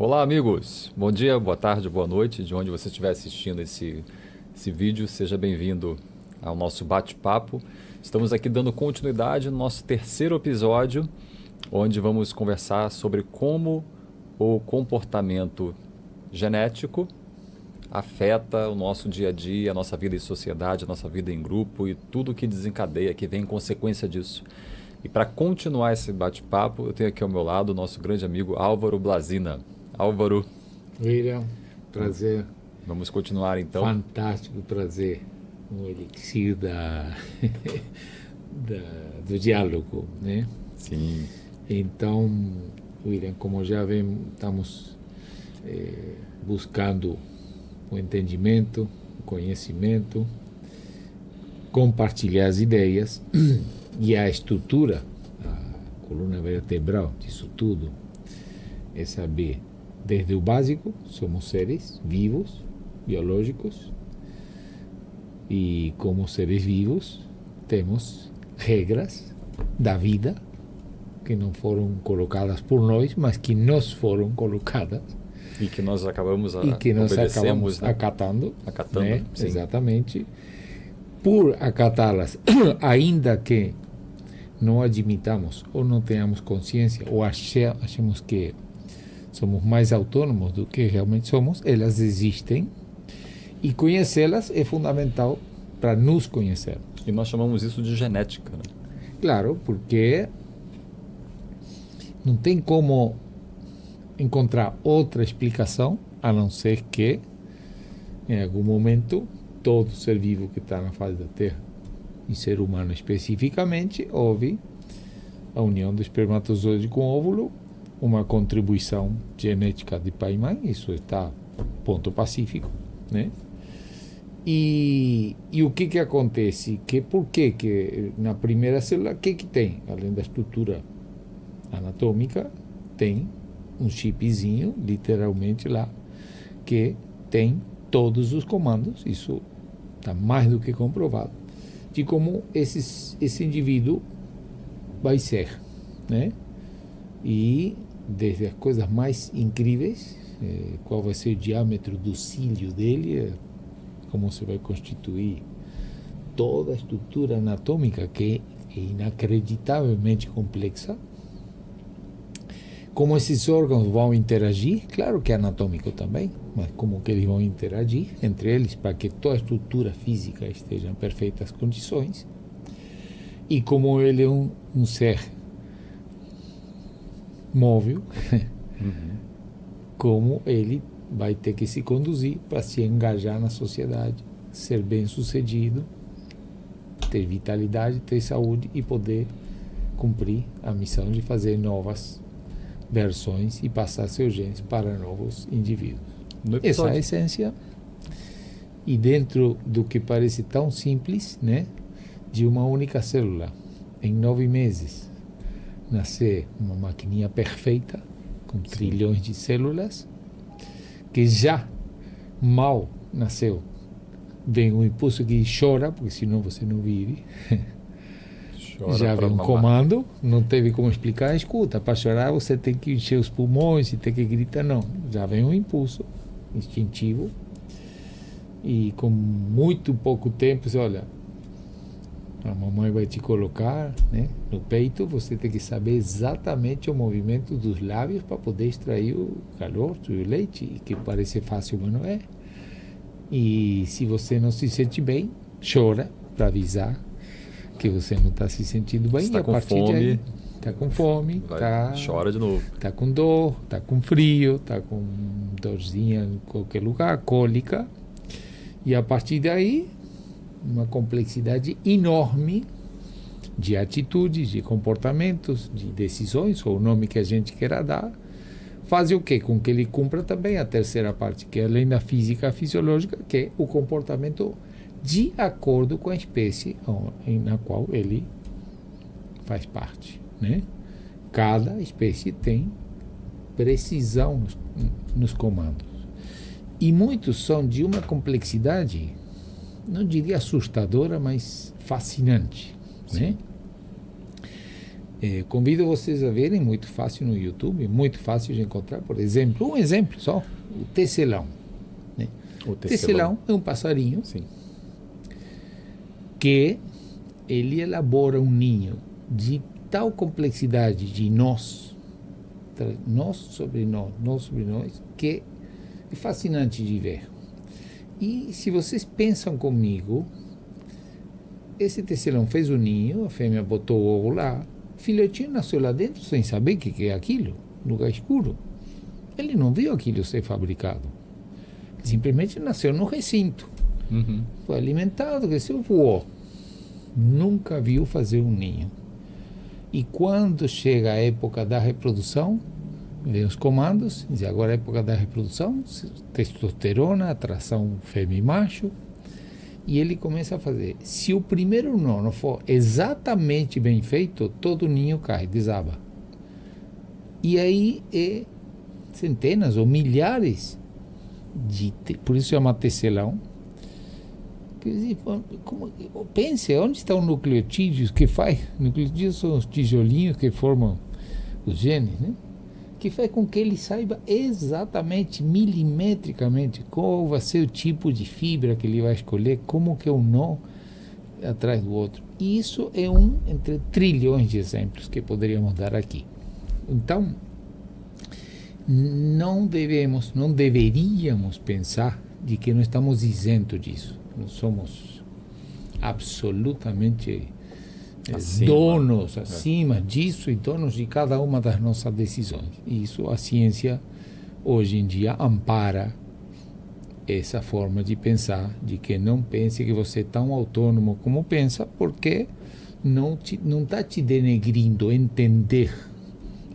Olá, amigos. Bom dia, boa tarde, boa noite. De onde você estiver assistindo esse vídeo, seja bem-vindo ao nosso bate-papo. Estamos aqui dando continuidade no nosso terceiro episódio, onde vamos conversar sobre como o comportamento genético afeta o nosso dia a dia, a nossa vida em sociedade, a nossa vida em grupo e tudo que desencadeia, que vem em consequência disso. E para continuar esse bate-papo, eu tenho aqui ao meu lado o nosso grande amigo Álvaro Blazina. Álvaro, William, prazer. vamos continuar então. Fantástico prazer. Um elixir do diálogo, né? Sim. Então, William, como já vemos, estamos buscando o entendimento, o conhecimento, compartilhar as ideias e a estrutura, a coluna vertebral disso tudo é saber, desde o básico, somos seres vivos, biológicos, e como seres vivos temos regras da vida que não foram colocadas por nós, mas que nos foram colocadas E que nós acabamos né? acatando, né? Sim. Exatamente, por acatá-las, ainda que não admitamos ou não tenhamos consciência ou achemos que somos mais autônomos do que realmente somos, elas existem e conhecê-las é fundamental para nos conhecer. E nós chamamos isso de genética, né? Claro, porque não tem como encontrar outra explicação a não ser que, em algum momento, todo ser vivo que está na face da Terra, e ser humano especificamente, houve a união do espermatozoide com o óvulo, uma contribuição genética de pai e mãe, isso está ponto pacífico, né? E o que acontece? Por que na primeira célula, o que tem? Além da estrutura anatômica, tem um chipzinho, literalmente lá, que tem todos os comandos, isso está mais do que comprovado, de como esse indivíduo vai ser, né? E desde as coisas mais incríveis, qual vai ser o diâmetro do cílio dele, como se vai constituir toda a estrutura anatômica, que é inacreditavelmente complexa, como esses órgãos vão interagir, claro que é anatômico também, mas como que eles vão interagir entre eles para que toda a estrutura física esteja em perfeitas condições, e como ele é um ser móvel, como ele vai ter que se conduzir para se engajar na sociedade, ser bem sucedido, ter vitalidade, ter saúde e poder cumprir a missão de fazer novas versões e passar seus genes para novos indivíduos. Essa é a essência. E dentro do que parece tão simples, né, de uma única célula, em 9 meses, nascer uma maquininha perfeita, com trilhões de células, que já mal nasceu, vem um impulso que chora, porque senão você não vive. Já vem um comando, não teve como explicar, escuta, para chorar você tem que encher os pulmões e tem que gritar, não. Já vem um impulso instintivo e com muito pouco tempo você olha, a mamãe vai te colocar, né, no peito, você tem que saber exatamente o movimento dos lábios para poder extrair o calor do leite, que parece fácil, mas não é. E se você não se sente bem, chora para avisar que você não está se sentindo bem. Está com fome. Está com fome, chora de novo. Está com dor, está com frio, está com dorzinha em qualquer lugar, cólica. E a partir daí, uma complexidade enorme de atitudes, de comportamentos, de decisões, ou o nome que a gente queira dar, faz o quê? Com que ele cumpra também a terceira parte, que é além da física fisiológica, que é o comportamento de acordo com a espécie na qual ele faz parte, né? Cada espécie tem precisão nos comandos. E muitos são de uma complexidade, não diria assustadora, mas fascinante, né? Convido vocês a verem, muito fácil no YouTube, muito fácil de encontrar, por exemplo, um exemplo só, o tecelão. Né? O Tecelão é um passarinho Sim. que ele elabora um ninho de tal complexidade de nós sobre nós, que é fascinante de ver. E se vocês pensam comigo, esse tecelão fez o ninho, a fêmea botou o ovo lá, o filhotinho nasceu lá dentro sem saber o que é aquilo, lugar escuro. Ele não viu aquilo ser fabricado. Ele simplesmente nasceu no recinto. Uhum. Foi alimentado, cresceu, voou. Nunca viu fazer um ninho. E quando chega a época da reprodução, vem os comandos, diz agora é a época da reprodução, testosterona, atração fêmea e macho, e ele começa a fazer. Se o primeiro não for exatamente bem feito, todo o ninho cai, desaba. E aí centenas ou milhares por isso chama tecelão. Pense, onde estão os nucleotídeos que faz? Nucleotídeos são os tijolinhos que formam os genes, né? Que faz com que ele saiba exatamente, milimetricamente, qual vai ser o tipo de fibra que ele vai escolher, como que é um nó atrás do outro. E isso é um entre trilhões de exemplos que poderíamos dar aqui. Então, não deveríamos pensar de que não estamos isentos disso. Não somos absolutamente donos acima disso e donos de cada uma das nossas decisões. E isso a ciência hoje em dia ampara essa forma de pensar, de que não pense que você é tão autônomo como pensa, porque não está te denegrindo entender,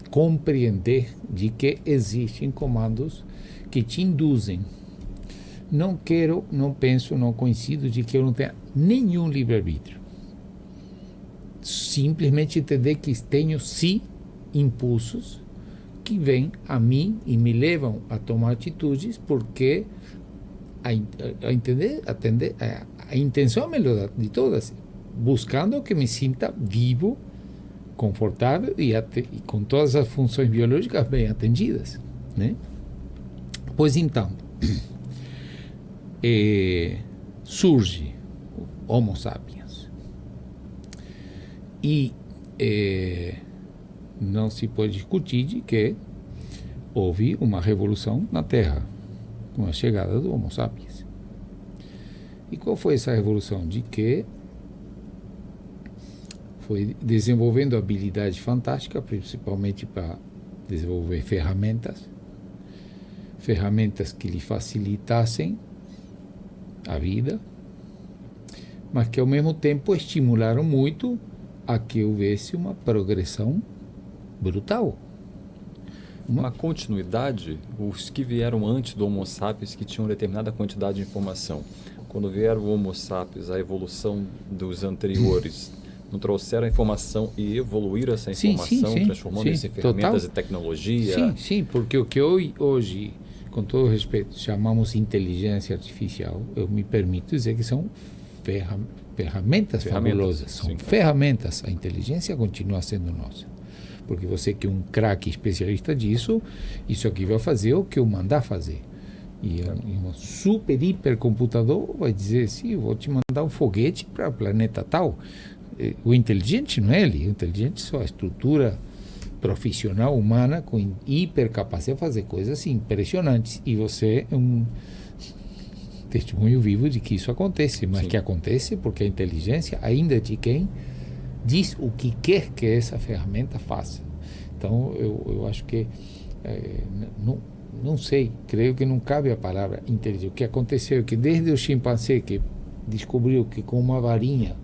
compreender de que existem comandos que te induzem. Não penso, não coincido de que eu não tenha nenhum livre-arbítrio. Simplesmente entender que tenho impulsos que vêm a mim e me levam a tomar atitudes, porque a intenção é a melhor de todas, buscando que me sinta vivo, confortável e com todas as funções biológicas bem atendidas, né? Pois então, surge o Homo sapiens e não se pode discutir de que houve uma revolução na Terra com a chegada do Homo sapiens. E qual foi essa revolução? De que foi desenvolvendo habilidade fantástica, principalmente para desenvolver ferramentas que lhe facilitassem a vida, mas que ao mesmo tempo estimularam muito a que houvesse uma progressão brutal. Uma continuidade, os que vieram antes do Homo sapiens, que tinham determinada quantidade de informação. Quando vieram o Homo sapiens, a evolução dos anteriores, não trouxeram a informação e evoluíram essa informação, transformando isso em ferramentas total. E tecnologia? Sim, porque o que hoje, com todo respeito, chamamos inteligência artificial, eu me permito dizer que são ferramentas fabulosas. São ferramentas. A inteligência continua sendo nossa. Porque você que é um craque especialista disso, isso aqui vai fazer o que eu mandar fazer. E um super hipercomputador vai dizer, sim, vou te mandar um foguete para o planeta tal. O inteligente não é ele, o inteligente é só a estrutura profissional humana com hipercapacidade de fazer coisas impressionantes. E você é um testemunho vivo de que isso acontece, mas que acontece porque a inteligência ainda é de quem diz o que quer que essa ferramenta faça. Então, eu acho que não sei, creio que não cabe a palavra inteligência. O que aconteceu é que desde o chimpanzé, que descobriu que com uma varinha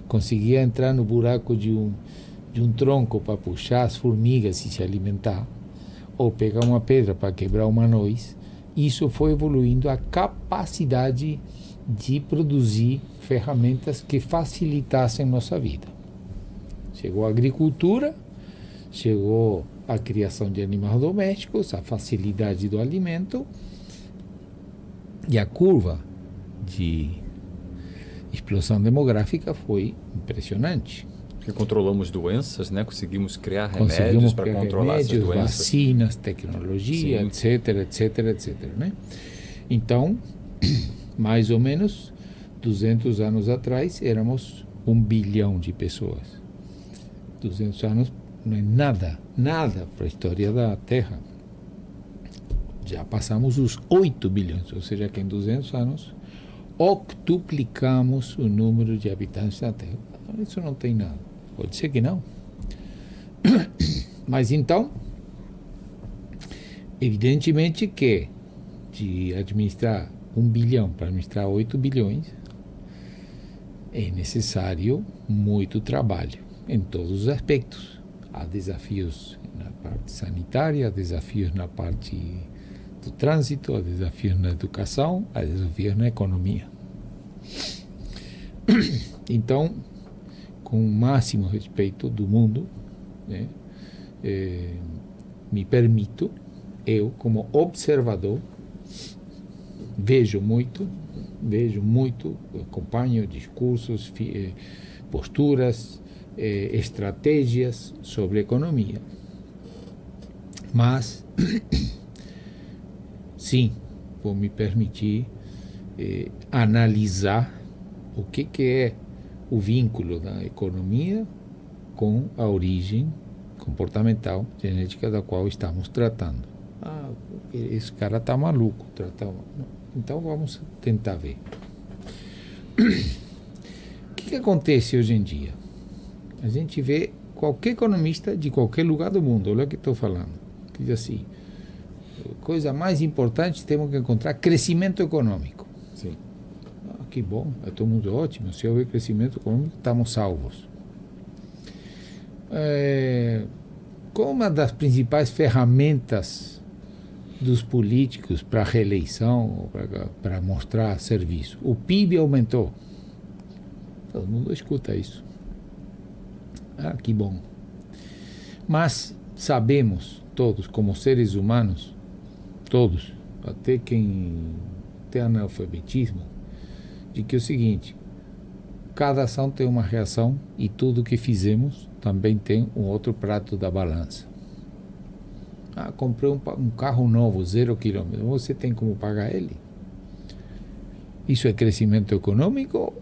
conseguia entrar no buraco de um tronco para puxar as formigas e se alimentar, ou pegar uma pedra para quebrar uma noz, isso foi evoluindo a capacidade de produzir ferramentas que facilitassem nossa vida. Chegou a agricultura, chegou a criação de animais domésticos, a facilidade do alimento, e a curva de explosão demográfica foi impressionante. E controlamos doenças, né? Conseguimos criar remédios para controlar essas doenças. Vacinas, tecnologia, etc, etc, etc. Né? Então, mais ou menos 200 anos atrás, éramos 1 bilhão de pessoas. 200 anos não é nada para a história da Terra. Já passamos os 8 bilhões, ou seja, que em 200 anos octuplicamos o número de habitantes da Terra. Isso não tem nada. Pode ser que não. Mas então, evidentemente que de administrar 1 bilhão para administrar 8 bilhões, é necessário muito trabalho em todos os aspectos. Há desafios na parte sanitária, há desafios na parte do trânsito, há desafios na educação, há desafios na economia. Então, com o máximo respeito do mundo, né, me permito, eu como observador, vejo muito, acompanho discursos, posturas, estratégias sobre economia. Mas, sim, vou me permitir analisar o que é o vínculo da economia com a origem comportamental, genética da qual estamos tratando. Esse cara está maluco. Então vamos tentar ver. O que acontece hoje em dia? A gente vê qualquer economista de qualquer lugar do mundo, olha o que estou falando, que diz assim, coisa mais importante, temos que encontrar crescimento econômico. Sim. Que bom, é todo mundo ótimo, se houver crescimento econômico, estamos salvos. Como uma das principais ferramentas dos políticos para reeleição, para mostrar serviço, o PIB aumentou. Todo mundo escuta isso. Que bom. Mas sabemos todos, como seres humanos, todos, até quem tem analfabetismo, de que é o seguinte, cada ação tem uma reação e tudo que fizemos também tem um outro prato da balança. Comprei um carro novo, 0 km, você tem como pagar ele? Isso é crescimento econômico?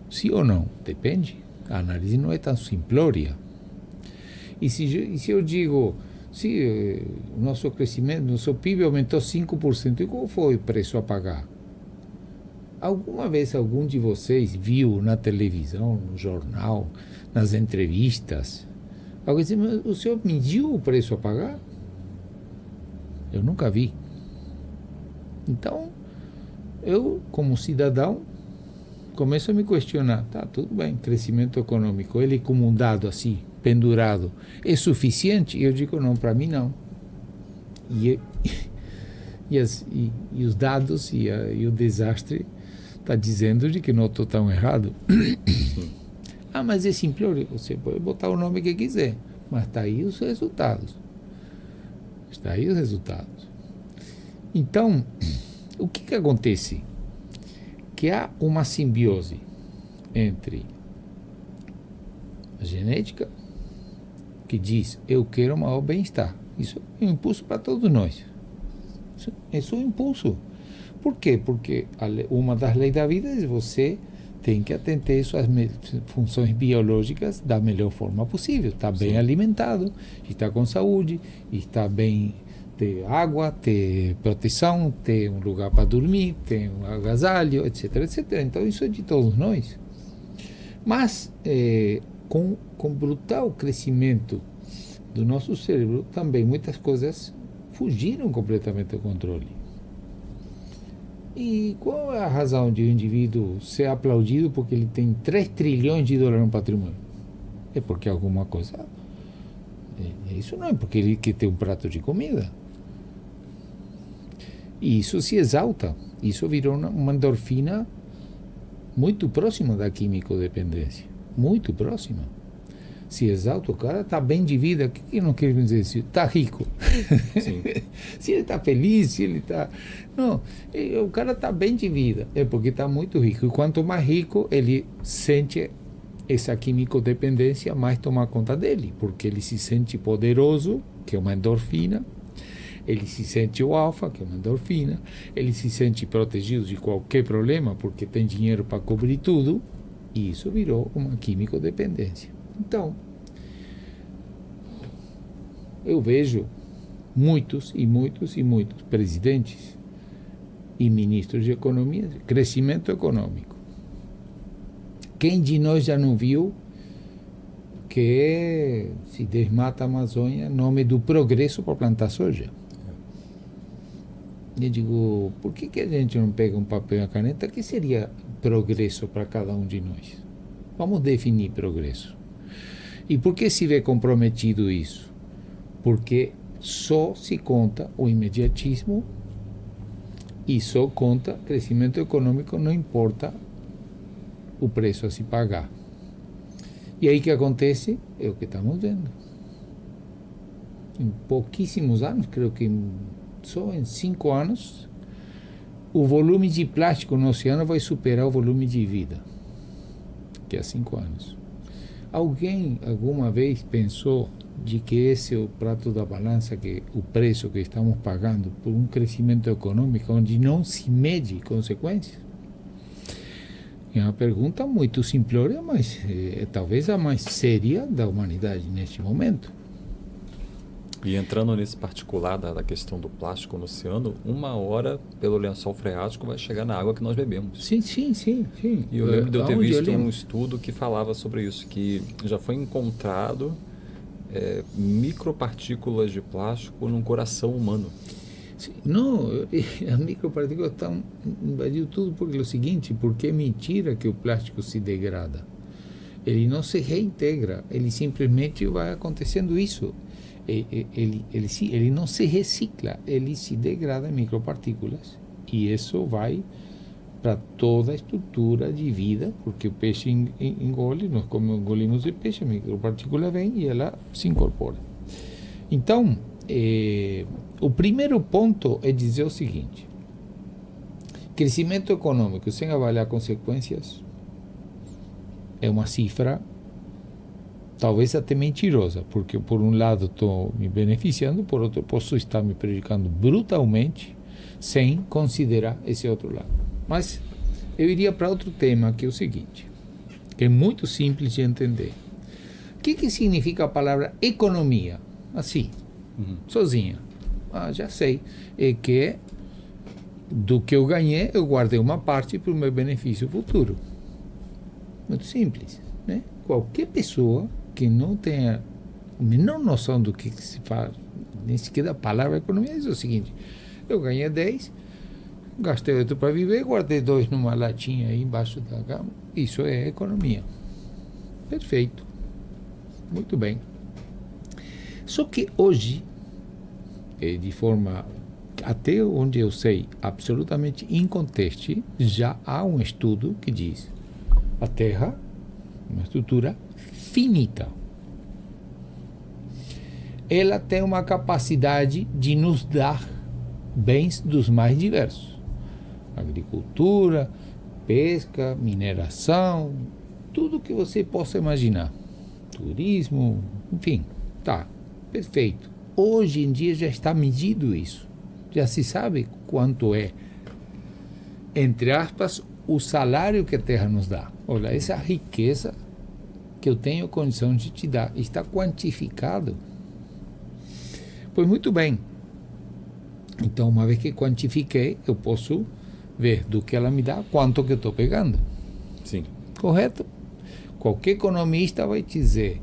Sim ou não? Depende. A análise não é tão simplória. E se eu digo, se o nosso crescimento, nosso PIB aumentou 5%, e qual foi o preço a pagar? Alguma vez algum de vocês viu na televisão, no jornal, nas entrevistas, alguém disse, mas o senhor mediu o preço a pagar? Eu nunca vi. Então, eu, como cidadão, começo a me questionar, tudo bem, crescimento econômico, ele como um dado assim, pendurado, é suficiente? E eu digo, não, para mim não. E os dados e o desastre está dizendo de que não estou tão errado. Mas é simplório, você pode botar o nome que quiser, mas está aí os resultados. Está aí os resultados. Então, o que acontece? Que há uma simbiose entre a genética, que diz, eu quero um maior bem-estar. Isso é um impulso para todos nós. Isso é um impulso. Por quê? Porque uma das leis da vida é você tem que atender suas funções biológicas da melhor forma possível. Está bem alimentado, está com saúde, está bem, ter água, ter proteção, ter um lugar para dormir, ter um agasalho, etc, etc. Então isso é de todos nós. Mas com brutal crescimento do nosso cérebro, também muitas coisas fugiram completamente do controle. E qual é a razão de um indivíduo ser aplaudido porque ele tem 3 trilhões de dólares no patrimônio? É porque alguma coisa... Isso não é porque ele quer ter um prato de comida. E isso se exalta. Isso virou uma endorfina muito próxima da químico-dependência. Muito próxima. Se exalta, o cara está bem de vida. O que não quer dizer isso? Está rico. Sim. Se ele está feliz, se ele está... Não, o cara está bem de vida. É porque está muito rico. E quanto mais rico, ele sente essa químico-dependência mais tomar conta dele, porque ele se sente poderoso, que é uma endorfina, ele se sente o alfa, que é uma endorfina, ele se sente protegido de qualquer problema, porque tem dinheiro para cobrir tudo, e isso virou uma químico-dependência. Então, eu vejo muitos presidentes e ministros de economia, crescimento econômico. Quem de nós já não viu que se desmata a Amazônia em nome do progresso para plantar soja? Eu digo, por que a gente não pega um papel e uma caneta? Que seria progresso para cada um de nós? Vamos definir progresso. E por que se vê comprometido isso? Porque só se conta o imediatismo e só conta crescimento econômico, não importa o preço a se pagar. E aí o que acontece? É o que estamos vendo. Em pouquíssimos anos, creio que só em 5 anos, o volume de plástico no oceano vai superar o volume de vida, que é 5 anos. Alguém alguma vez pensou de que esse é o prato da balança, que o preço que estamos pagando por um crescimento econômico onde não se mede consequências? É uma pergunta muito simplória, mas talvez a mais séria da humanidade neste momento. E entrando nesse particular da questão do plástico no oceano, 1 hora pelo lençol freático vai chegar na água que nós bebemos. Sim. E eu lembro de eu ter visto um estudo que falava sobre isso, que já foi encontrado micropartículas de plástico no coração humano. Não, as micropartículas estão invadindo tudo, porque é o seguinte, porque é mentira que o plástico se degrada. Ele não se reintegra, ele simplesmente vai acontecendo isso. Ele não se recicla, ele se degrada em micropartículas. E isso vai para toda a estrutura de vida, porque o peixe engole, nós como engolimos o peixe, a micropartícula vem e ela se incorpora. Então, o primeiro ponto é dizer o seguinte: crescimento econômico sem avaliar consequências é uma cifra talvez até mentirosa, porque por um lado estou me beneficiando, por outro posso estar me prejudicando brutalmente sem considerar esse outro lado. Mas eu iria para outro tema, que é o seguinte, que é muito simples de entender. O que significa a palavra economia? Assim, sozinha. Já sei. É que do que eu ganhei, eu guardei uma parte para o meu benefício futuro. Muito simples, né? Qualquer pessoa que não tenha a menor noção do que se faz, nem sequer da palavra economia, diz o seguinte: eu ganhei 10, gastei 8 para viver, guardei 2 numa latinha aí embaixo da cama. Isso é economia. Perfeito. Muito bem. Só que hoje, de forma, até onde eu sei, absolutamente inconteste, já há um estudo que diz: a Terra, uma estrutura finita, ela tem uma capacidade de nos dar bens dos mais diversos: agricultura, pesca, mineração, tudo que você possa imaginar, turismo, enfim, tá, perfeito. Hoje em dia já está medido isso, já se sabe quanto é, entre aspas, o salário que a Terra nos dá. Olha, essa riqueza que eu tenho condição de te dar está quantificado. Pois muito bem. Então, uma vez que quantifiquei, eu posso ver do que ela me dá, quanto que eu estou pegando. Sim. Correto? Qualquer economista vai te dizer,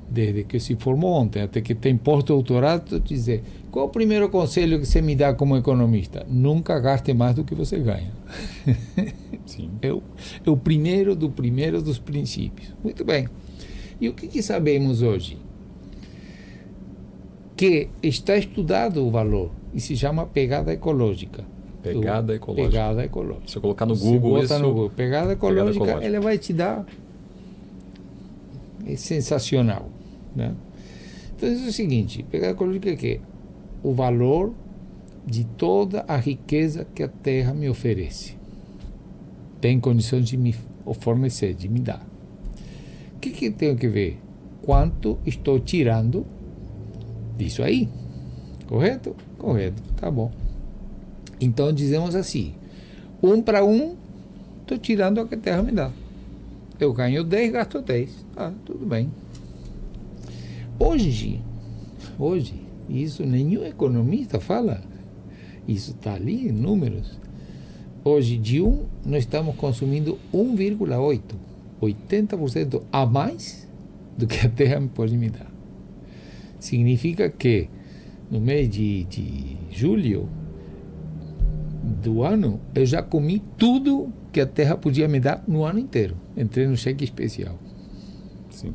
desde que se formou ontem até que tem pós-doutorado, te dizer: qual o primeiro conselho que você me dá como economista? Nunca gaste mais do que você ganha. Sim. É o primeiro dos princípios. Muito bem. E o que sabemos hoje? Que está estudado o valor e se chama pegada ecológica. Pegada ecológica. Pegada ecológica. Se eu colocar no Google isso... no Google, pegada ecológica, ela vai te dar... É sensacional, né? Então, é o seguinte: pegada ecológica é que o valor de toda a riqueza que a Terra me oferece, tem condições de me fornecer, de me dar. que tenho que ver? Quanto estou tirando disso aí. Correto? Correto. Tá bom. Então dizemos assim, 1 para 1, estou tirando o que a terra me dá. Eu ganho 10, gasto 10. Ah, tudo bem. Hoje, isso nenhum economista fala. Isso está ali em números. Hoje, de 1, nós estamos consumindo 1,8. 80% a mais do que a terra pode me dar. Significa que no mês de julho do ano, eu já comi tudo que a terra podia me dar no ano inteiro. Entrei no cheque especial. Sim.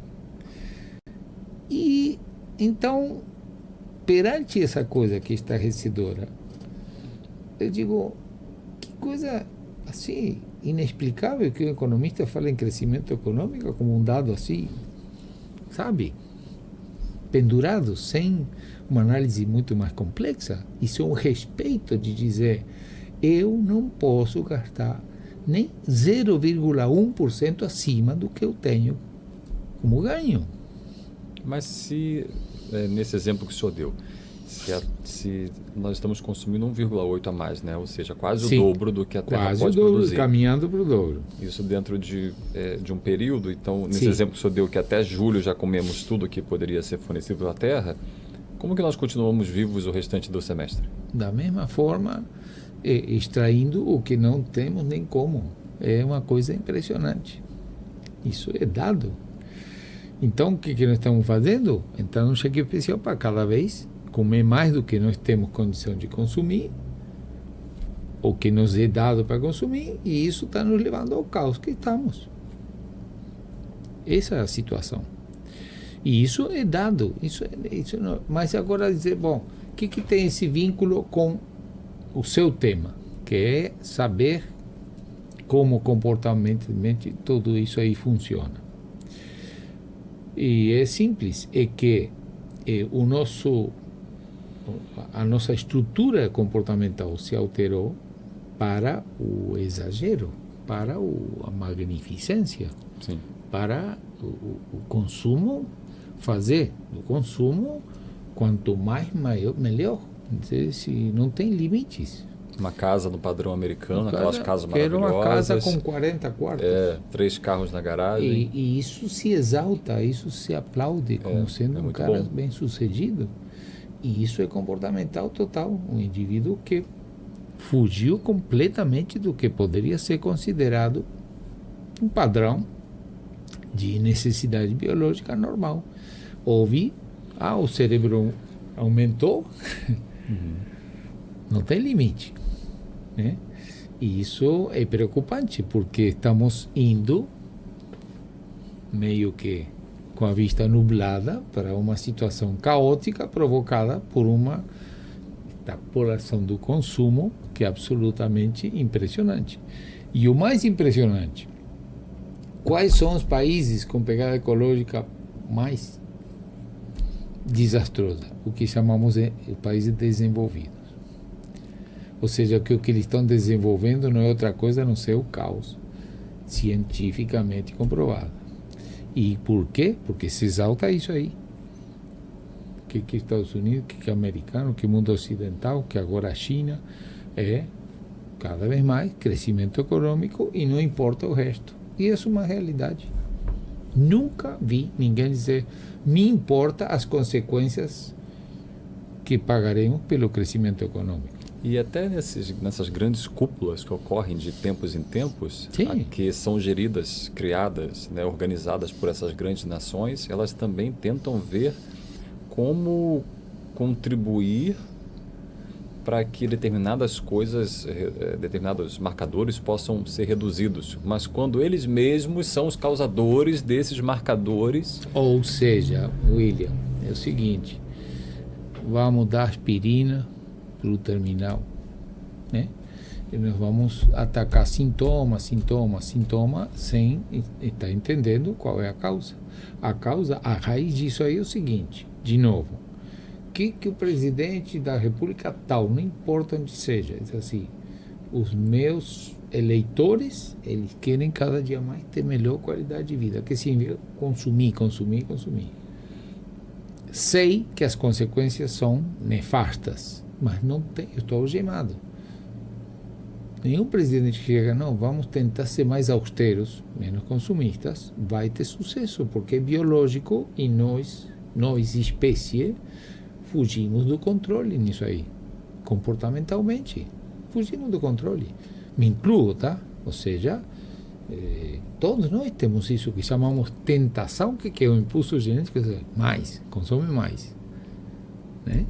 E então, perante essa coisa que é estarrecedora, eu digo, que coisa assim inexplicável que o economista fala em crescimento econômico como um dado assim, sabe? Pendurado, sem uma análise muito mais complexa. Isso é um respeito de dizer, eu não posso gastar nem 0,1% acima do que eu tenho como ganho. Mas se, nesse exemplo que o senhor deu, se nós estamos consumindo 1,8 a mais, né? Ou seja, quase Sim, o dobro do que a terra quase pode o dobro, produzir. caminhando para o dobro. Isso dentro de um período. Então, nesse Sim. exemplo que o senhor deu, que até julho já comemos tudo que poderia ser fornecido pela terra, como que nós continuamos vivos o restante do semestre? Da mesma forma, extraindo o que não temos nem como. É uma coisa impressionante. Isso é dado. Então, o que nós estamos fazendo? Entrar no cheque especial para cada vez comer mais do que nós temos condição de consumir, ou que nos é dado para consumir, e isso está nos levando ao caos que estamos. Essa é a situação. E isso é dado. Isso não, mas agora dizer, bom, o que tem esse vínculo com o seu tema, que é saber como comportamentalmente tudo isso aí funciona. E é simples, é que a nossa estrutura comportamental se alterou para o exagero, para a magnificência, Sim. para o consumo, fazer do consumo quanto mais maior, melhor. Se não tem limites. Uma casa no padrão americano, aquelas casas Quero maravilhosas. uma casa com 40 quartos. 3 carros na garagem. E isso se exalta, isso se aplaude como sendo um cara bem sucedido. E isso é comportamental total. Um indivíduo que fugiu completamente do que poderia ser considerado um padrão de necessidade biológica normal. Houve, o cérebro aumentou, não tem limite, né? E isso é preocupante, porque estamos indo meio que com a vista nublada para uma situação caótica provocada por uma extrapolação do consumo que é absolutamente impressionante. E o mais impressionante, quais são os países com pegada ecológica mais desastrosa? O que chamamos de países desenvolvidos. Ou seja, que o que eles estão desenvolvendo não é outra coisa a não ser o caos, cientificamente comprovado. E por quê? Porque se exalta isso aí. Que Estados Unidos, que americano, que mundo ocidental, que agora a China, é cada vez mais crescimento econômico e não importa o resto. E isso é uma realidade. Nunca vi ninguém dizer, me importa as consequências que pagaremos pelo crescimento econômico. E até nessas grandes cúpulas que ocorrem de tempos em tempos, Sim. que são geridas, criadas, né, organizadas por essas grandes nações, elas também tentam ver como contribuir para que determinadas coisas, determinados marcadores possam ser reduzidos. Mas quando eles mesmos são os causadores desses marcadores... Ou seja, William, é o seguinte, vamos dar aspirina para o terminal, né? E nós vamos atacar sintoma, sem estar entendendo qual é a causa. A raiz disso aí é o seguinte, de novo, que o presidente da República tal, não importa onde seja, diz assim, os meus eleitores, eles querem cada dia mais ter melhor qualidade de vida. Que significa consumir, consumir, consumir. Sei que as consequências são nefastas, mas não tem, eu estou algemado. Nenhum presidente que chega, não, vamos tentar ser mais austeros, menos consumistas, vai ter sucesso, porque é biológico e nós, espécie, fugimos do controle nisso aí. Comportamentalmente, fugimos do controle. Me incluo, tá? Ou seja, todos nós temos isso que chamamos tentação, que é o impulso genético, mais, consome mais. Né?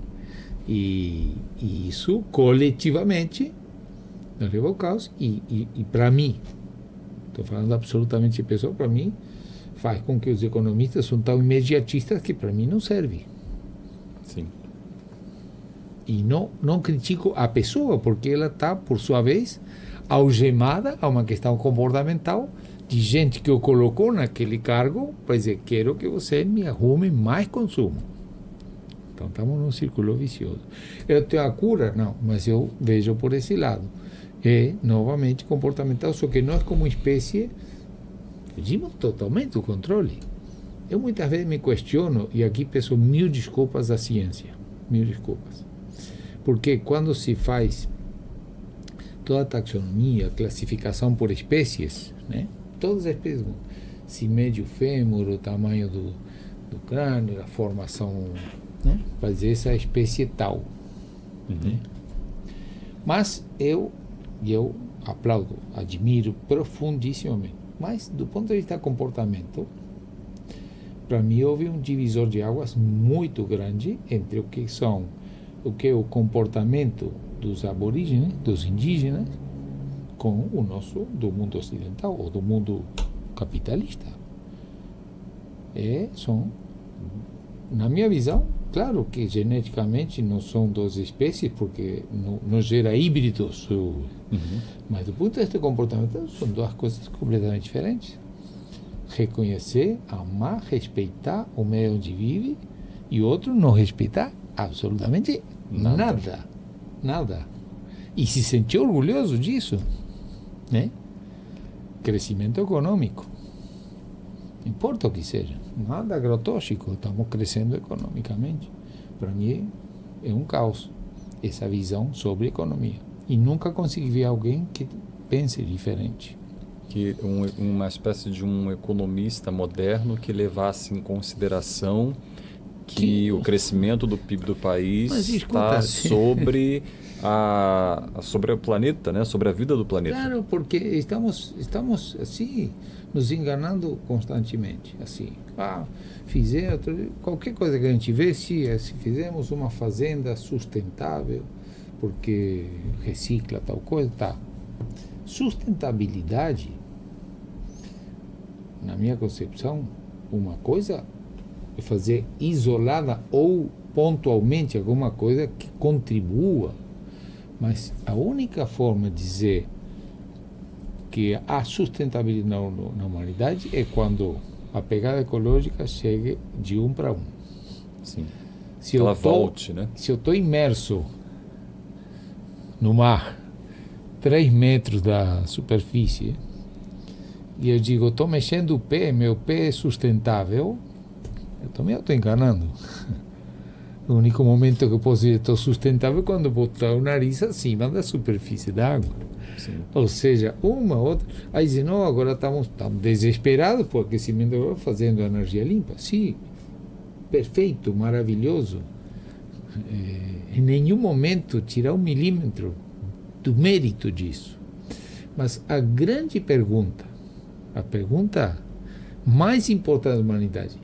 E isso, coletivamente, nos leva ao caos. E para mim, estou falando absolutamente pessoal, para mim, faz com que os economistas são tão imediatistas que para mim não serve. Sim. E não critico a pessoa, porque ela está, por sua vez, algemada a uma questão comportamental de gente que o colocou naquele cargo para dizer, quero que você me arrume mais consumo. Então estamos num círculo vicioso. Eu tenho a cura? Não, mas eu vejo por esse lado. É, novamente, comportamental, só que nós como espécie fugimos totalmente do controle. Eu muitas vezes me questiono, e aqui peço 1000 desculpas à ciência, 1000 desculpas. Porque quando se faz toda a taxonomia, classificação por espécies, né? Todas as espécies, se mede o fêmur, o tamanho do crânio, a formação, né? Para dizer essa espécie tal. Né? Mas eu aplaudo, admiro profundissimamente. Mas, do ponto de vista comportamento, para mim houve um divisor de águas muito grande entre o que é o comportamento dos aborígenes, dos indígenas, com o nosso, do mundo ocidental, ou do mundo capitalista. São, na minha visão, claro que geneticamente não são duas espécies, porque não gera híbridos, mas do ponto de vista comportamental são duas coisas completamente diferentes. Reconhecer, amar, respeitar o meio onde vive, e outro não respeitar absolutamente nada. E se sentir orgulhoso disso, né? Crescimento econômico, não importa o que seja, nada agrotóxico, estamos crescendo economicamente. Para mim é um caos essa visão sobre economia, e nunca consegui ver alguém que pense diferente. Que uma espécie de um economista moderno que levasse em consideração que o crescimento do PIB do país está sobre o planeta, né? Sobre a vida do planeta. Claro, porque estamos assim, nos enganando constantemente. Assim, qualquer coisa que a gente vê, se fizemos uma fazenda sustentável, porque recicla tal coisa, tá. Sustentabilidade, na minha concepção, uma coisa é fazer isolada ou pontualmente alguma coisa que contribua, mas a única forma de dizer que há sustentabilidade na humanidade é quando a pegada ecológica chegue de 1 para 1. Sim. Ela volte, né? Se eu estou imerso no mar, 3 metros da superfície, e eu digo, estou mexendo o pé, meu pé é sustentável, eu estou me auto-enganando. O único momento que eu posso dizer estou sustentável é quando botar o nariz acima da superfície da água. Sim. Ou seja, uma, outra. Aí dizem, não, agora estamos desesperados por aquecimento, fazendo energia limpa. Sim, perfeito, maravilhoso. Em nenhum momento tirar 1 milímetro do mérito disso. Mas a grande pergunta, a pergunta mais importante da humanidade,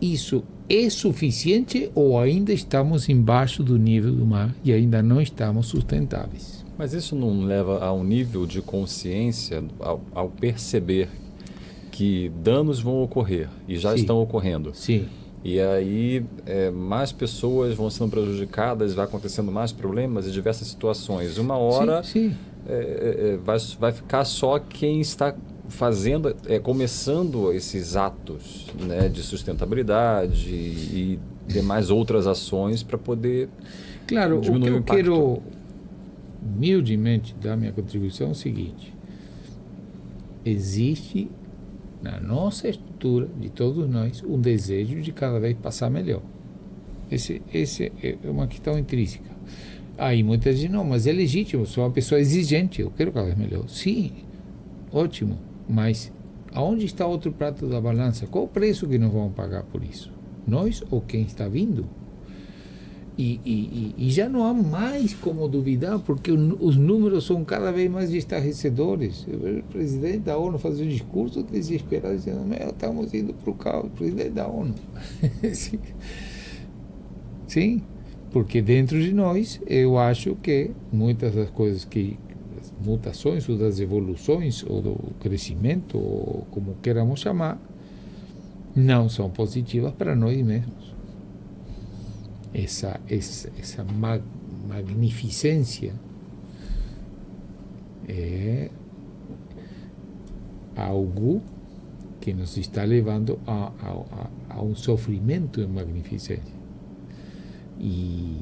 isso é suficiente ou ainda estamos embaixo do nível do mar e ainda não estamos sustentáveis? Mas isso não leva a um nível de consciência ao perceber que danos vão ocorrer e já estão ocorrendo. Sim. E aí mais pessoas vão sendo prejudicadas, vai acontecendo mais problemas e diversas situações. Uma hora vai ficar só quem está fazendo, começando esses atos, né, de sustentabilidade e demais outras ações para poder claro, diminuir o impacto. Quero humildemente dar minha contribuição é o seguinte: existe na nossa estrutura, de todos nós, um desejo de cada vez passar melhor. Esse é uma questão intrínseca. Aí muitas dizem, não, mas é legítimo, sou uma pessoa exigente, eu quero cada vez melhor. Sim, ótimo, mas aonde está outro prato da balança? Qual o preço que nós vamos pagar por isso? Nós ou quem está vindo? E já não há mais como duvidar, porque os números são cada vez mais estarrecedores. Eu vejo o presidente da ONU fazer um discurso desesperado, dizendo, estamos indo para o caos, o presidente da ONU. Sim, porque dentro de nós, eu acho que muitas das coisas as mutações ou das evoluções ou do crescimento, ou como queiramos chamar, não são positivas para nós mesmos. Essa magnificência é algo que nos está levando a um sofrimento de magnificência. E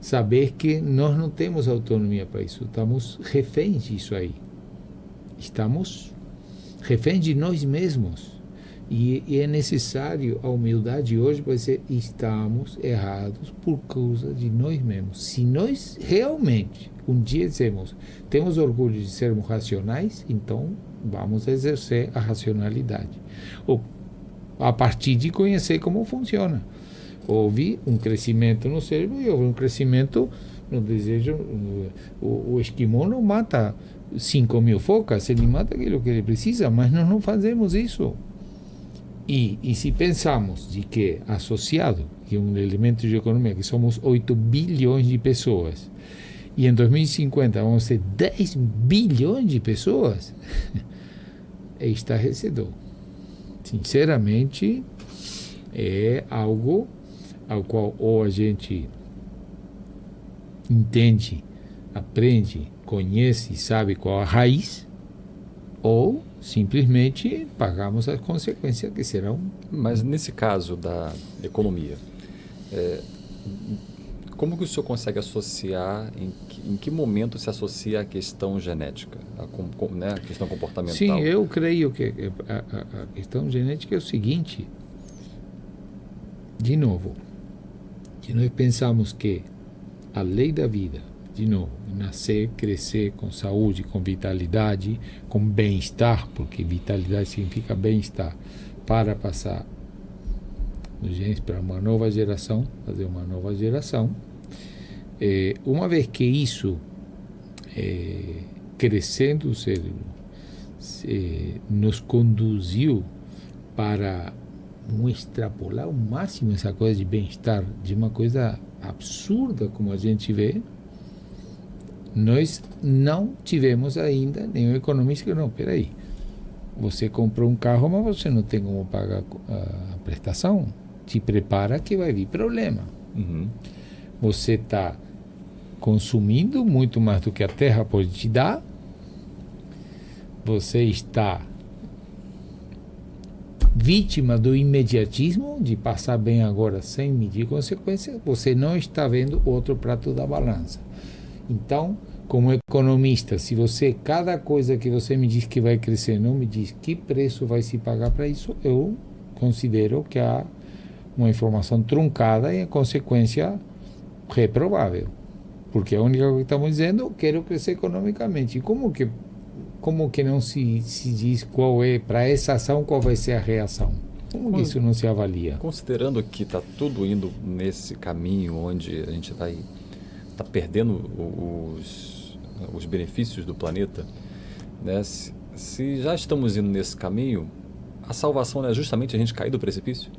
saber que nós não temos autonomia para isso, estamos reféns disso aí. Estamos reféns de nós mesmos. E é necessário a humildade hoje para dizer, estamos errados por causa de nós mesmos. Se nós realmente um dia dizemos, temos orgulho de sermos racionais, então vamos exercer a racionalidade. Ou a partir de conhecer como funciona. Houve um crescimento no cérebro e houve um crescimento no desejo. O esquimó não mata 5.000 focas, ele mata aquilo que ele precisa, mas nós não fazemos isso. E se pensamos de que associado, que é um elemento de economia, que somos 8 bilhões de pessoas, e em 2050 vamos ser 10 bilhões de pessoas, é estarrecedor. Sinceramente, é algo ao qual ou a gente entende, aprende, conhece e sabe qual a raiz, ou simplesmente pagamos as consequências que serão. Mas nesse caso da economia, como que o senhor consegue associar, em que momento se associa a questão genética, a questão comportamental? Sim, eu creio que a questão genética é o seguinte, de novo, que nós pensamos que a lei da vida, de novo, nascer, crescer com saúde, com vitalidade, com bem-estar, porque vitalidade significa bem-estar, para passar os genes para uma nova geração, fazer uma nova geração. Uma vez que isso, crescendo o cérebro, nos conduziu para extrapolar ao máximo essa coisa de bem-estar, de uma coisa absurda como a gente vê, nós não tivemos ainda nenhum economista que não, peraí, você comprou um carro, mas você não tem como pagar a prestação, te prepara que vai vir problema. Uhum. Você está consumindo muito mais do que a terra pode te dar, você está vítima do imediatismo, de passar bem agora sem medir consequências, você não está vendo outro prato da balança. Então, como economista, se você, cada coisa que você me diz que vai crescer, não me diz que preço vai se pagar para isso, eu considero que há uma informação truncada e a consequência reprovável. Porque a única coisa que estamos dizendo, quero crescer economicamente. E como que não se diz qual é, para essa ação, qual vai ser a reação? Como que isso não se avalia? Considerando que está tudo indo nesse caminho onde a gente está perdendo os benefícios do planeta, né? Se já estamos indo nesse caminho, a salvação não é justamente a gente cair do precipício?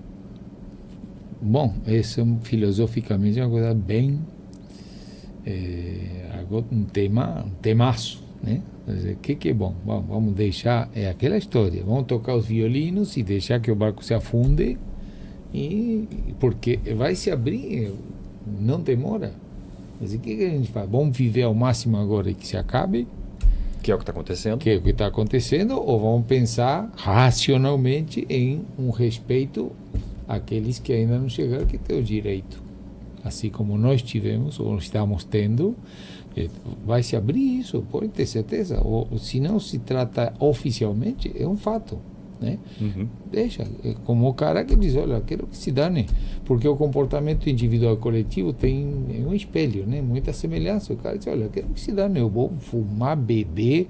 Bom, isso filosoficamente é uma coisa bem... um temaço, né? O que é bom? Vamos deixar, é aquela história, vamos tocar os violinos e deixar que o barco se afunde, porque vai se abrir, não demora. Mas o que a gente faz? Vamos viver ao máximo agora e que se acabe? Que é o que está acontecendo. Que é o que está acontecendo, ou vamos pensar racionalmente em um respeito àqueles que ainda não chegaram, que têm o direito. Assim como nós tivemos, ou estamos tendo, Vai se abrir isso, pode ter certeza. Ou, se não se trata oficialmente, é um fato. Né? Deixa, é como o cara que diz, olha, quero que se dane, porque o comportamento individual e coletivo tem um espelho, né? Muita semelhança. O cara diz, olha, quero que se dane, eu vou fumar, beber,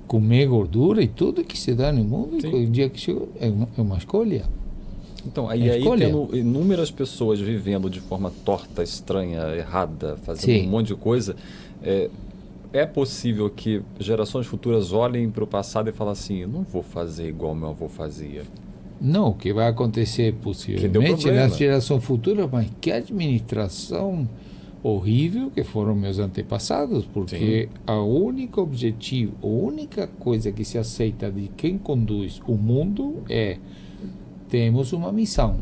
comer gordura e tudo que se dane no mundo. E o dia que chegou, é uma escolha. Então, aí tendo inúmeras pessoas vivendo de forma torta, estranha, errada, fazendo um monte de coisa, é possível que gerações futuras olhem para o passado e falem assim, não vou fazer igual meu avô fazia. Não, o que vai acontecer possivelmente na geração futura, mas que administração horrível que foram meus antepassados, porque a única objetivo, a única coisa que se aceita de quem conduz o mundo é temos uma missão,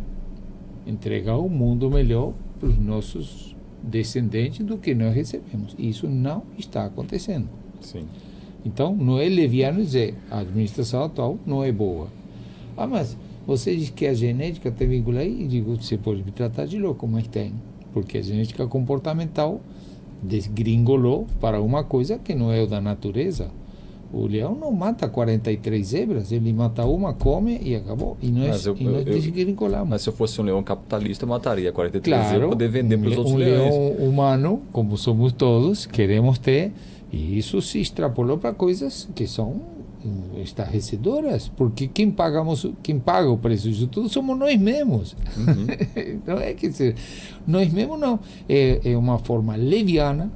entregar um mundo melhor para os nossos descendentes do que nós recebemos. Isso não está acontecendo. Sim. Então, não é leviano dizer a administração atual não é boa. Ah, mas você diz que a genética tem vínculo aí? E digo, você pode me tratar de louco, mas tem. Porque a genética comportamental desgringolou para uma coisa que não é o da natureza. O leão não mata 43 zebras, ele mata uma, come e acabou. E nós desgringolamos. Mas se eu fosse um leão capitalista, eu mataria 43 zebras para poder vender para os outros leões. Um leão humano, como somos todos, queremos ter, e isso se extrapolou para coisas que são estarrecedoras, porque quem paga o preço disso tudo somos nós mesmos. Não é que nós mesmos não. É uma forma leviana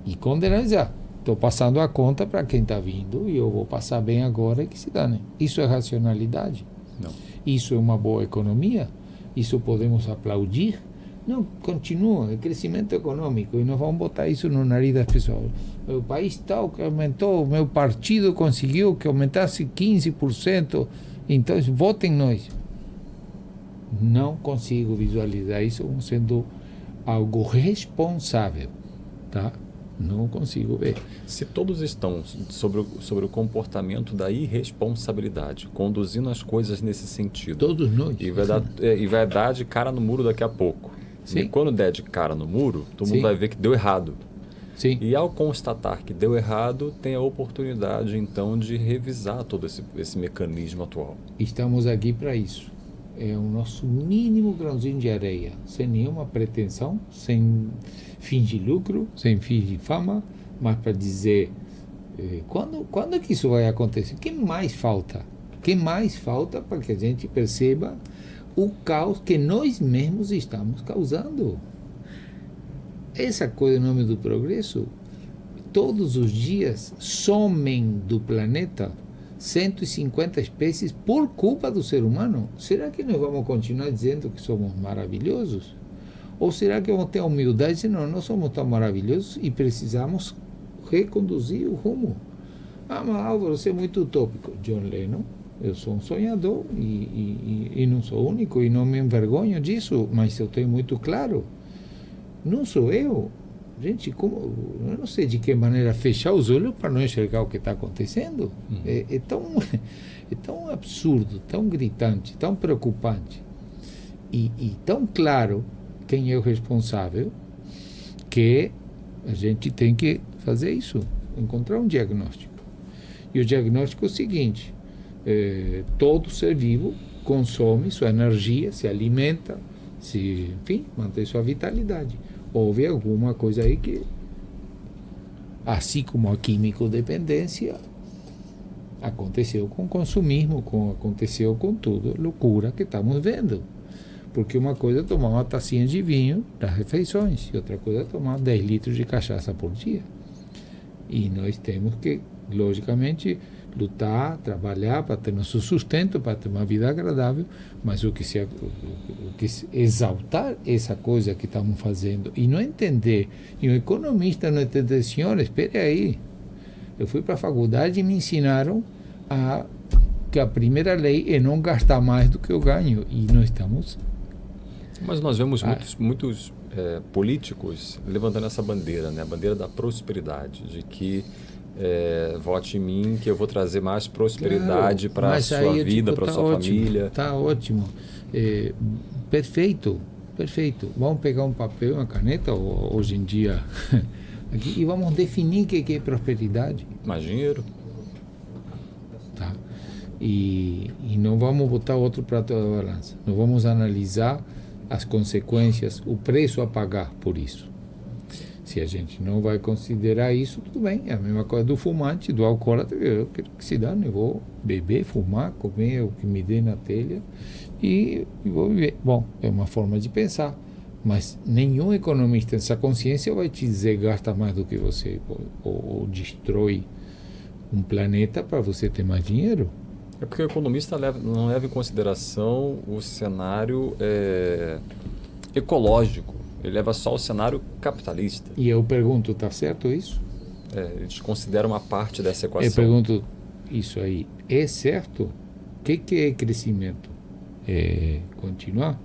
e condenada. Estou passando a conta para quem está vindo e eu vou passar bem agora e que se dane. Isso é racionalidade? Não. Isso é uma boa economia? Isso podemos aplaudir? Não, continua, é crescimento econômico e nós vamos botar isso no nariz das pessoas. O país tal que aumentou, o meu partido conseguiu que aumentasse 15%, então votem nós. Não consigo visualizar isso como sendo algo responsável, tá? Não consigo ver. Se todos estão sobre o comportamento da irresponsabilidade, conduzindo as coisas nesse sentido. Todos nós. E vai dar de cara no muro daqui a pouco. Sim. E quando der de cara no muro, todo mundo vai ver que deu errado. Sim. E ao constatar que deu errado, tem a oportunidade, então, de revisar todo esse mecanismo atual. Estamos aqui para isso. É o nosso mínimo grãozinho de areia, sem nenhuma pretensão, sem fins de lucro, sem fins de fama, mas para dizer quando é que isso vai acontecer? O que mais falta? O que mais falta para que a gente perceba o caos que nós mesmos estamos causando? Essa coisa, em nome do progresso, todos os dias somem do planeta 150 espécies por culpa do ser humano. Será que nós vamos continuar dizendo que somos maravilhosos? Ou será que vamos ter a humildade de dizer, não, nós somos tão maravilhosos e precisamos reconduzir o rumo? Ah, mas Álvaro, você é muito utópico. John Lennon, eu sou um sonhador e não sou único e não me envergonho disso, mas eu tenho muito claro, não sou eu. Gente, eu não sei de que maneira fechar os olhos para não enxergar o que está acontecendo. É tão absurdo, tão gritante, tão preocupante e tão claro quem é o responsável, que a gente tem que fazer isso, encontrar um diagnóstico. E o diagnóstico é o seguinte: todo ser vivo consome sua energia, se alimenta, enfim, mantém sua vitalidade. Houve alguma coisa aí que, assim como a químico-dependência, aconteceu com o consumismo, aconteceu com tudo, loucura que estamos vendo. Porque uma coisa é tomar uma tacinha de vinho das refeições, e outra coisa é tomar 10 litros de cachaça por dia. E nós temos que, logicamente, lutar, trabalhar para ter nosso sustento, para ter uma vida agradável, mas o que exaltar essa coisa que estamos fazendo e não entender, e um economista não entender, senhora, espere aí, eu fui para a faculdade e me ensinaram que a primeira lei é não gastar mais do que eu ganho, e nós estamos... Mas nós vemos muitos políticos levantando essa bandeira, né? A bandeira da prosperidade, de que vote em mim que eu vou trazer mais prosperidade, claro, para a sua vida, para a sua família. Está ótimo. Perfeito. Vamos pegar um papel, uma caneta, hoje em dia aqui e vamos definir o que é prosperidade. Mais dinheiro. Tá? E não vamos botar outro prato da balança. Não vamos analisar as consequências, o preço a pagar por isso. Se a gente não vai considerar isso, tudo bem. É a mesma coisa do fumante, do alcoólatra. Eu quero que se dane, eu vou beber, fumar, comer o que me dê na telha e vou viver. Bom, é uma forma de pensar. Mas nenhum economista nessa consciência vai te dizer gasta mais do que você ou destrói um planeta para você ter mais dinheiro. É porque o economista não leva em consideração o cenário ecológico. Ele leva só o cenário capitalista. E eu pergunto, está certo isso? Eles consideram uma parte dessa equação. Eu pergunto, isso aí é certo? O que é crescimento? É continuar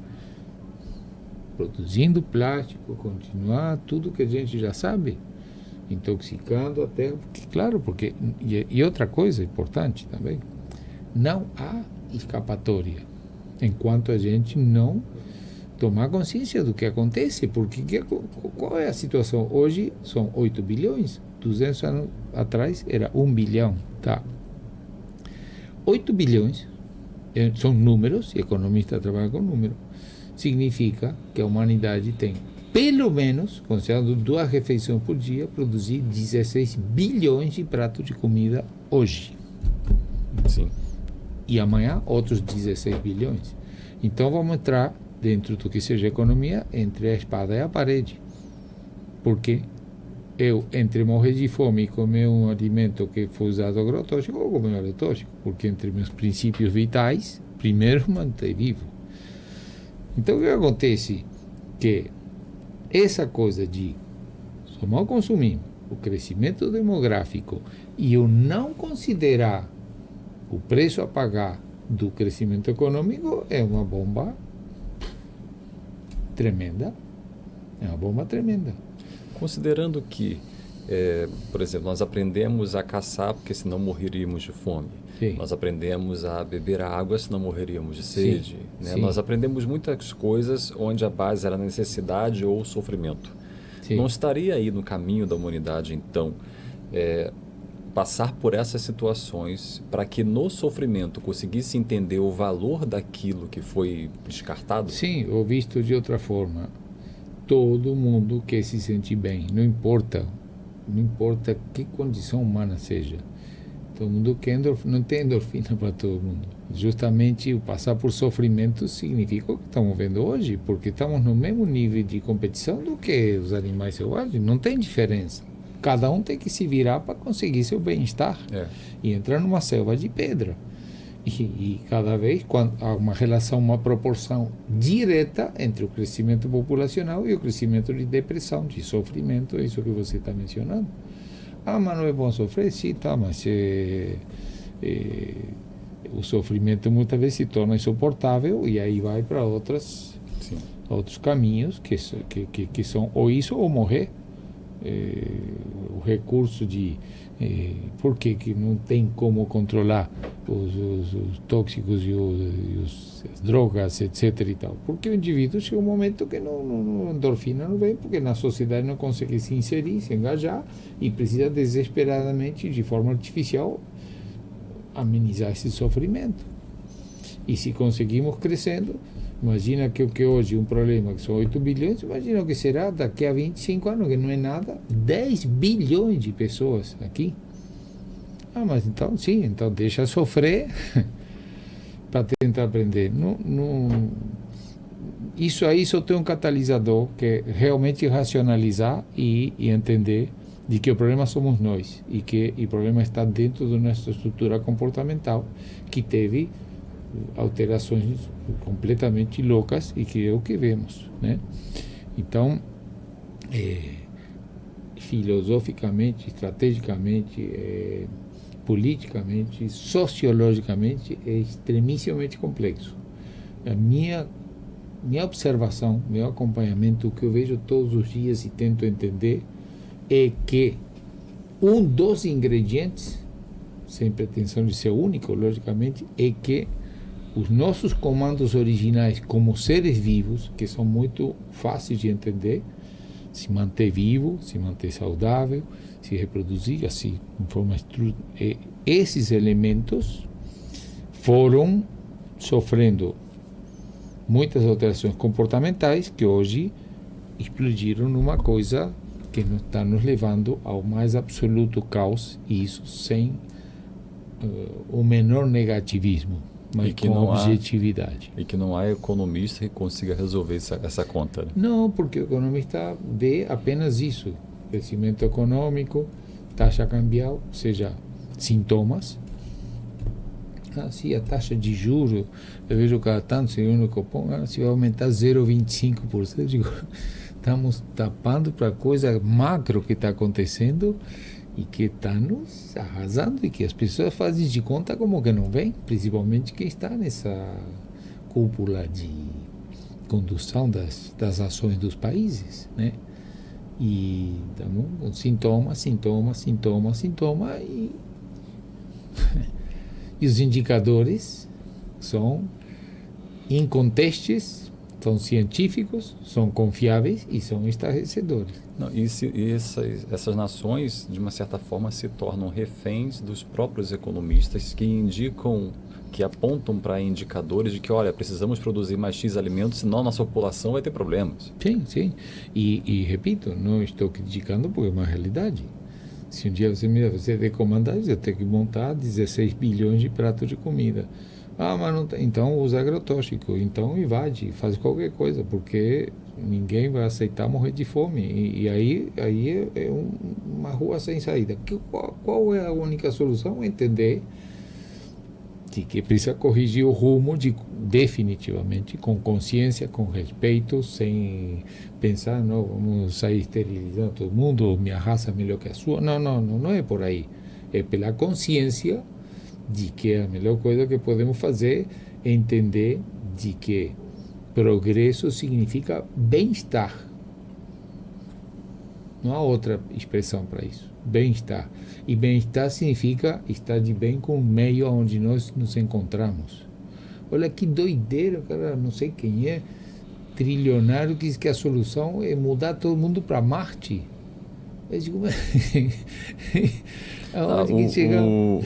produzindo plástico, continuar tudo que a gente já sabe, intoxicando a terra, porque e outra coisa importante também, não há escapatória enquanto a gente não tomar consciência do que acontece, porque qual é a situação? Hoje são 8 bilhões, 200 anos atrás era 1 bilhão, tá? 8 bilhões são números, e economista trabalha com números, significa que a humanidade tem, pelo menos, considerando 2 refeições por dia, produzir 16 bilhões de pratos de comida hoje. Sim. E amanhã outros 16 bilhões. Então vamos entrar dentro do que seja economia entre a espada e a parede. Porque eu, entre morrer de fome e comer um alimento que foi usado agrotóxico, eu vou comer agrotóxico. Porque entre meus princípios vitais, primeiro manter vivo. Então o que acontece? Que essa coisa de só mal consumir, o crescimento demográfico e o não considerar o preço a pagar do crescimento econômico é uma bomba tremenda. É uma bomba tremenda. Considerando que, por exemplo, nós aprendemos a caçar porque senão morreríamos de fome. Sim. Nós aprendemos a beber a água senão morreríamos de sede. Sim. Né? Sim. Nós aprendemos muitas coisas onde a base era necessidade ou sofrimento. Sim. Não estaria aí no caminho da humanidade, então, passar por essas situações para que no sofrimento conseguisse entender o valor daquilo que foi descartado? Sim, ou visto de outra forma, todo mundo quer se sentir bem, não importa que condição humana seja. Todo mundo quer endorfina, não tem endorfina para todo mundo. Justamente o passar por sofrimento significa o que estamos vendo hoje, porque estamos no mesmo nível de competição do que os animais selvagens, não tem diferença. Cada um tem que se virar para conseguir seu bem-estar e entrar numa selva de pedra. E cada vez quando há uma relação, uma proporção direta entre o crescimento populacional e o crescimento de depressão, de sofrimento, é isso que você está mencionando. Ah, mas não é bom sofrer? Sim, tá, mas o sofrimento muitas vezes se torna insuportável e aí vai para outros caminhos que são ou isso ou morrer. O recurso de por que não tem como controlar os tóxicos e as drogas, etc. e tal, porque o indivíduo chega um momento que a endorfina não vem, porque na sociedade não consegue se inserir, se engajar e precisa desesperadamente, de forma artificial, amenizar esse sofrimento. E se conseguimos crescendo, imagina que o que hoje é um problema, que são 8 bilhões, imagina o que será daqui a 25 anos, que não é nada, 10 bilhões de pessoas aqui. Ah, mas então, sim, então deixa sofrer para tentar aprender. Isso aí só tem um catalisador, que é realmente racionalizar e entender de que o problema somos nós e que o problema está dentro da nossa estrutura comportamental, que teve alterações completamente loucas e que é o que vemos, né? Então, filosoficamente, estrategicamente, politicamente, sociologicamente, é extremissimamente complexo. A minha observação, meu acompanhamento, o que eu vejo todos os dias e tento entender, é que um dos ingredientes, sem pretensão de ser único, logicamente, é que os nossos comandos originais como seres vivos, que são muito fáceis de entender, se manter vivo, se manter saudável, se reproduzir, assim, de forma esses elementos foram sofrendo muitas alterações comportamentais que hoje explodiram numa coisa que está nos levando ao mais absoluto caos, e isso sem o menor negativismo, mas com objetividade. E que não há economista que consiga resolver essa conta. Né? Não, porque o economista vê apenas isso: crescimento econômico, taxa cambial, ou seja, sintomas. Se a taxa de juros, eu vejo cada tanto, segundo o Copom, se vai aumentar 0,25%, digo, estamos tapando para a coisa macro que está acontecendo e que está nos arrasando, e que as pessoas fazem de conta como que não vem, principalmente quem está nessa cúpula de condução das ações dos países, né? E então, sintoma, e e os indicadores são incontestes, são científicos, são confiáveis e são estarrecedores. Não, essas nações, de uma certa forma, se tornam reféns dos próprios economistas que indicam, que apontam para indicadores de que, olha, precisamos produzir mais X alimentos, senão nossa população vai ter problemas. Sim, sim. E repito, não estou criticando porque é uma realidade. Se um dia você tem que comandar, você tem que montar 16 bilhões de pratos de comida. Mas não tem. Então usa agrotóxico, então invade, faz qualquer coisa, porque ninguém vai aceitar morrer de fome. E aí é uma rua sem saída. Qual é a única solução? Entender que precisa corrigir o rumo definitivamente, com consciência, com respeito, sem pensar, não, vamos sair esterilizando todo mundo, ou minha raça é melhor que a sua. Não é por aí. É pela consciência de que a melhor coisa que podemos fazer é entender de que progresso significa bem-estar. Não há outra expressão para isso. Bem-estar. E bem-estar significa estar de bem com o meio onde nós nos encontramos. Olha que doideira, cara, não sei quem é, trilionário, que diz que a solução é mudar todo mundo para Marte. Eu digo,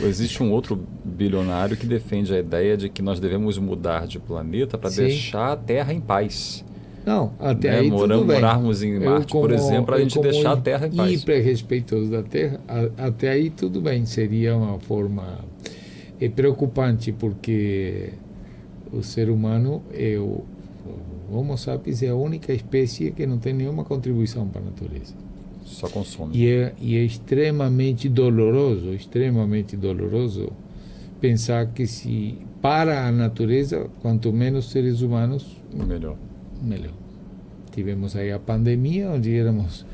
existe um outro bilionário que defende a ideia de que nós devemos mudar de planeta para deixar a Terra em paz. Não, até aí tudo bem. Morarmos em Marte, por exemplo, para a gente deixar a Terra em paz. Hiper respeitoso da Terra, até aí tudo bem. Seria uma forma preocupante, porque o ser humano, o Homo sapiens, é a única espécie que não tem nenhuma contribuição para a natureza. Só consome. E é extremamente doloroso pensar que se para a natureza, quanto menos seres humanos, melhor. Tivemos aí a pandemia, onde éramos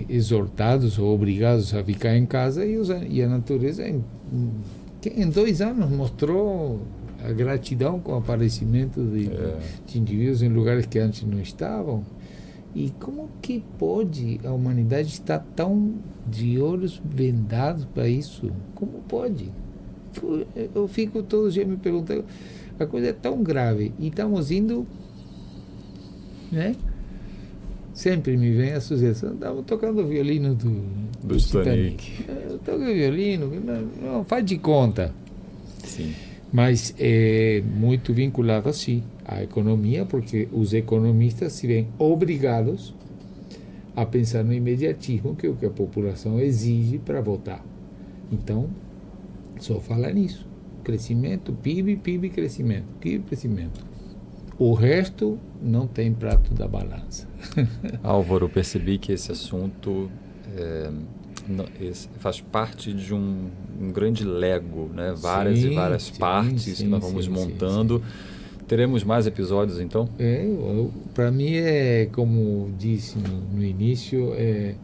exortados ou obrigados a ficar em casa, e a natureza em 2 anos mostrou a gratidão com o aparecimento de indivíduos em lugares que antes não estavam. E como que pode a humanidade estar tão de olhos vendados para isso? Como pode? Eu fico todo dia me perguntando, a coisa é tão grave e estamos indo, né? Sempre me vem a sugestão, estamos tocando o violino do Titanic. Eu toco o violino, não faz de conta. Sim. Mas é muito vinculado, sim, à economia, porque os economistas se veem obrigados a pensar no imediatismo, que é o que a população exige para votar. Então, só fala nisso. Crescimento, PIB, crescimento. O resto não tem prato da balança. Álvaro, eu percebi que esse assunto faz parte de um grande Lego, né? Várias partes que nós vamos montando. Teremos mais episódios, então? Para mim como disse no início, é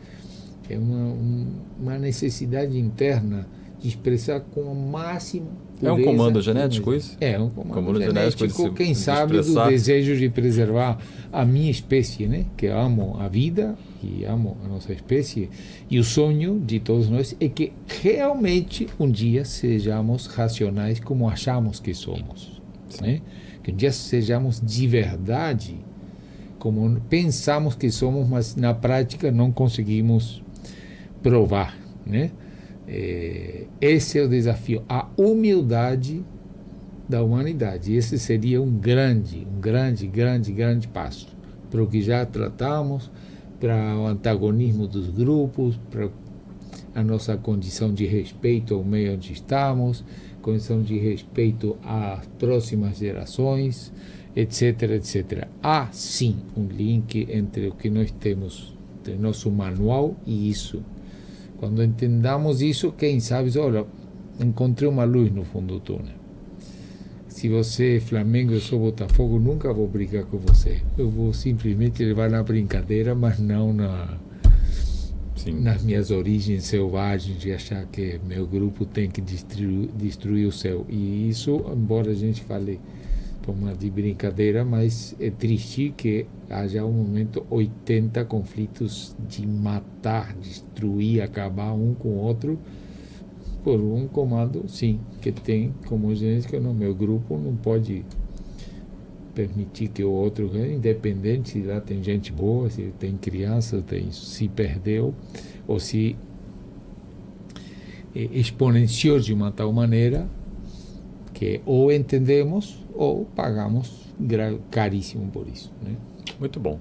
uma necessidade interna de expressar com a máxima pureza. É um comando genético isso? É um comando genético, quem sabe, do desejo de preservar a minha espécie, né? Que amo a vida e amo a nossa espécie, e o sonho de todos nós é que realmente um dia sejamos racionais como achamos que somos, né? Que um dia sejamos de verdade como pensamos que somos, mas na prática não conseguimos provar, né? Esse é o desafio, a humildade da humanidade. Esse seria um grande passo para o que já tratamos, para o antagonismo dos grupos, para a nossa condição de respeito ao meio onde estamos, condição de respeito às próximas gerações, etc, etc. Há sim um link entre o que nós temos de nosso manual e isso. Quando entendamos isso, quem sabe, olha, encontrei uma luz no fundo do túnel. Se você é Flamengo, eu sou Botafogo, nunca vou brigar com você. Eu vou simplesmente levar na brincadeira, mas não nas minhas origens selvagens de achar que meu grupo tem que destruir o céu. E isso, embora a gente fale de brincadeira, mas é triste que haja um momento 80 conflitos de matar, destruir, acabar um com o outro, por um comando, sim, que tem como genética no meu grupo, não pode permitir que o outro, independente se lá tem gente boa, se tem criança, se perdeu, ou se exponenciou de uma tal maneira que ou entendemos ou pagamos caríssimo por isso, né? Muito bom.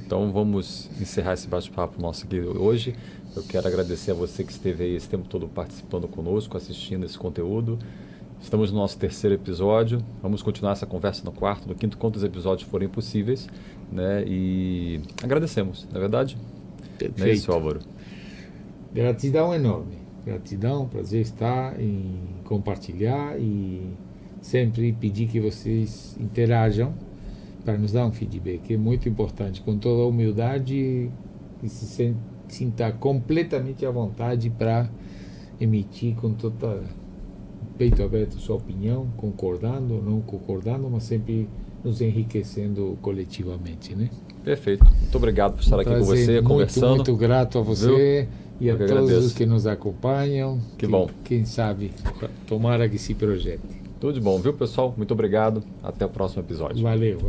Então vamos encerrar esse bate-papo nosso aqui hoje. Eu quero agradecer a você que esteve aí esse tempo todo participando conosco, assistindo esse conteúdo. Estamos no nosso terceiro episódio. Vamos continuar essa conversa no quarto, no quinto, quantos episódios forem possíveis, né? E agradecemos, não é verdade? Perfeito. Não é isso, Álvaro? Gratidão enorme. Gratidão, prazer estar em compartilhar e sempre pedir que vocês interajam para nos dar um feedback. É muito importante, com toda a humildade, e se sinta completamente à vontade para emitir com todo peito aberto sua opinião, concordando ou não concordando, mas sempre nos enriquecendo coletivamente, né? Perfeito. Muito obrigado por estar aqui com você, conversando. Muito grato a você, viu? E a todos agradeço. Os que nos acompanham. Que bom. Quem sabe, tomara que se projete. Tudo de bom, viu, pessoal? Muito obrigado. Até o próximo episódio. Valeu.